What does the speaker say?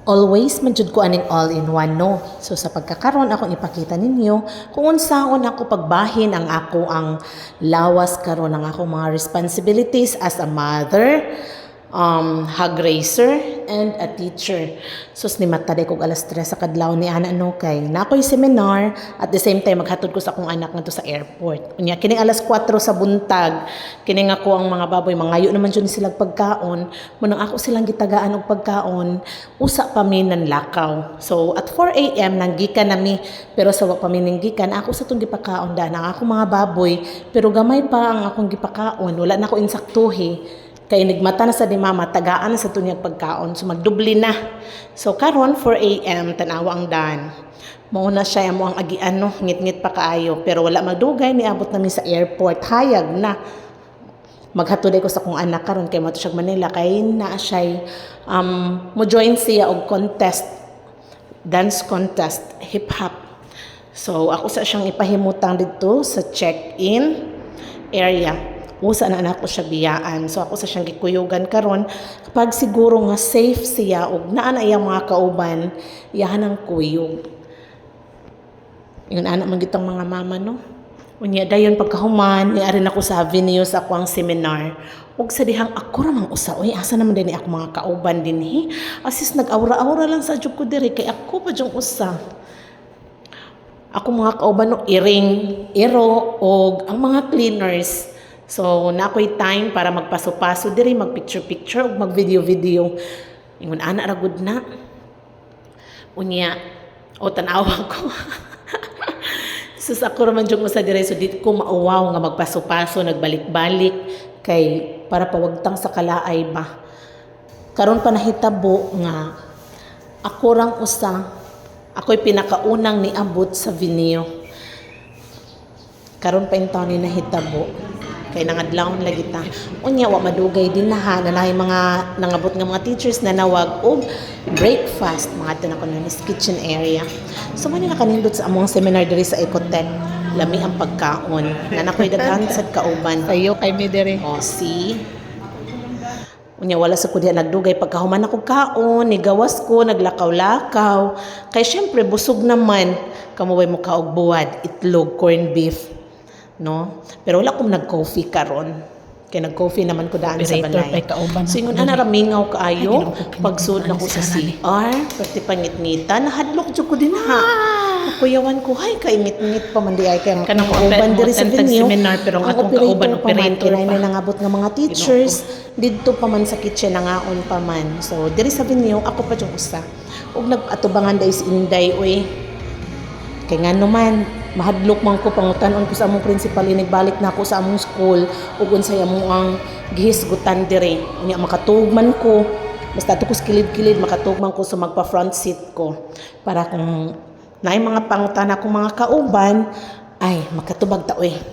always manjud ko aning all-in-one no. So sa pagkakaron ako ipakita ninyo kung unsaon ako pagbahin ang ako ang lawas karon ang ako mga responsibilities as a mother, hog raiser, and a teacher. So ni mataday kog alas 3 sa kadlaw ni ana no kay na ako'y seminar at the same time maghatod ko sa akong anak ngadto sa airport. Unya kining alas 4 sa buntag kining ako ang mga baboy mangayo naman jud sila pagkaon, munang ako silang gitagaan og pagkaon, usa pa mi nan lakaw. So at 4 AM nanggikan nami pero sa wa pa mi nanggikan ako sa tong gipakaon da ang ako mga baboy pero gamay pa ang akong gipakaon, wala na ko insaktuhi. Kay nigmata na sa di mama, tagaan na sa tunyag pagkaon. So magdubli na. So karon 4 AM, tanawa ang dan. Mauna siya mo ang agian no, ngit-ngit pa kaayo. Pero wala magdugay, niabot namin sa airport. Hayag na. Maghatuday ko sa kong anak karon kay mato siya Manila. Kay na siya, mo join siya og contest. Dance contest, hip-hop. So ako sa siyang ipahimutang dito sa check-in area. Usa na anak ko siya biyaan. So ako sa siyang gikuyugan karon kapag siguro nga safe siya og naa na iyang mga kauban, iyahan ang kuyog. Ingon anak man gitong mga mama no. Unya dayon pagkahuman, niari na ko sa avenue sa akong seminar. Ug sa dihang ako ra mang usa, oy asa naman dinhi ako mga kauban dinhi. Asis nag-aura-aura lang sa jud ko diri kay ako pa jung usa. Ako mga kauban no iring, iro og ang mga cleaners. So, na ako'y time para magpaso-paso diri, mag-picture-picture, o mag-video-video. Ingon, ana, ragod na. Unya, o tanawa ko. Sus, ako naman dyan sa diri, so dito ko mauwaw nga magpaso-paso, nagbalik-balik, kay para pawagtang sa kalaay ba. Karon pa nahitabo nga, ako rang usa, ako'y pinakaunang niabot sa Vineo. Karon pa yung taon ni nahitabo. Kay nangadlawon lagi ta. Unya wa madugay din na ha na mga nangabot nga mga teachers na nawag og breakfast mga ito na kuno kitchen area. So man na kanindot sa among seminar diri sa Ecotech. Lami ang pagkaon. Na nakoy daghan sad kauban. Sayo kay mi diri. O see. Unya wala sa kudiha nagdugay pagkahuman ako kaon, nigawas ko, naglakaw-lakaw. Kay syempre busog naman kamo way mo kaog buwad, itlog, corned beef. No? Pero wala akong nag-coffee karon. Kaya nag-coffee naman ko daan sa balay. So yun, ana ramingaw kaayo. Pagsuod na ko sa CR, pati pangit-ngita, nahadlok dyan ko din ha. Kuyawan ko, hay, kaingit-ngit pa man di ay kaya kanang kauban diri sa venue. Pero ang akong kauban operator pa. Kinay na nangabot nga mga teachers, dito pa man sa kitchen, nangaon pa man. So, diri sa venue, ako pa dyan usa. Huwag nag-atubangan dahil si Inday, uy. Kaya nga naman, mahadlok man ko pangutanon ko sa among principal inigbalik na ako sa among school ug unsay among ang gihisgutan diri unya makatugman ko basta to ko kilid-kilid makatugman ko sa magpa front seat ko para kung naay mga pangutana akong mga kauban ay makatubag ta oy.